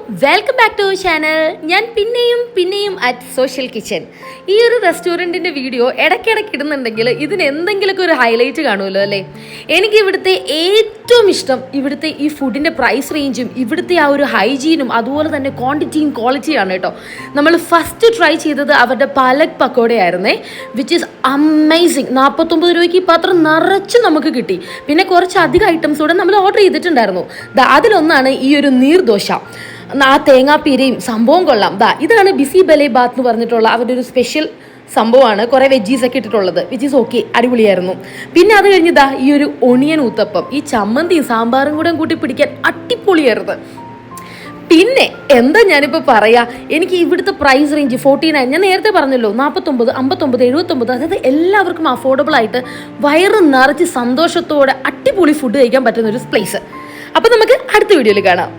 Welcome back to channel. ഞാൻ പിന്നെയും at social kitchen. ഈ ഒരു റെസ്റ്റോറൻറ്റിൻ്റെ വീഡിയോ ഇടയ്ക്കിടയ്ക്ക് ഇടുന്നുണ്ടെങ്കിൽ ഇതിന് എന്തെങ്കിലുമൊക്കെ ഒരു ഹൈലൈറ്റ് കാണുമല്ലോ അല്ലേ. എനിക്ക് ഇവിടുത്തെ ഏറ്റവും ഇഷ്ടം ഇവിടുത്തെ ഈ ഫുഡിൻ്റെ പ്രൈസ് റേഞ്ചും ഇവിടുത്തെ ആ ഒരു ഹൈജീനും അതുപോലെ തന്നെ ക്വാണ്ടിറ്റിയും ക്വാളിറ്റിയാണ് കേട്ടോ. നമ്മൾ ഫസ്റ്റ് ട്രൈ ചെയ്തത് അവരുടെ പാലക് പക്കോടയായിരുന്നേ, വിച്ച് ഈസ് അമേസിങ്. 49 രൂപയ്ക്ക് പാത്രം നിറച്ച് നമുക്ക് കിട്ടി. പിന്നെ കുറച്ച് അധികം ഐറ്റംസ് കൂടെ നമ്മൾ ഓർഡർ ചെയ്തിട്ടുണ്ടായിരുന്നു. അതിലൊന്നാണ് ഈ ഒരു നീർദോശ. ആ തേങ്ങാപ്പീരയും സംഭവം കൊള്ളാം. ഇതാണ് ബിസി ബലെ ബാത്ത് എന്ന് പറഞ്ഞിട്ടുള്ള അവരുടെ ഒരു സ്പെഷ്യൽ സംഭവമാണ്. കുറേ വെജീസ് ഒക്കെ ഇട്ടിട്ടുള്ളത്, വിച്ച് ഈസ് ഓക്കെ, അടിപൊളിയായിരുന്നു. പിന്നെ അത് കഴിഞ്ഞ് ഈ ഒരു ഒണിയൻ ഊത്തപ്പം, ഈ ചമ്മന്തിയും സാമ്പാറും കൂടെ കൂട്ടി പിടിക്കാൻ അടിപൊളിയായിരുന്നു. പിന്നെ എന്താ ഞാനിപ്പോൾ പറയാ, എനിക്ക് ഇവിടുത്തെ പ്രൈസ് റേഞ്ച് 49, ഞാൻ നേരത്തെ പറഞ്ഞല്ലോ, 49, 59, 79, അതായത് എല്ലാവർക്കും അഫോർഡബിൾ ആയിട്ട് വയറ് നിറച്ച് സന്തോഷത്തോടെ അടിപൊളി ഫുഡ് കഴിക്കാൻ പറ്റുന്ന ഒരു പ്ലേസ്. അപ്പോൾ നമുക്ക് അടുത്ത വീഡിയോയിൽ കാണാം.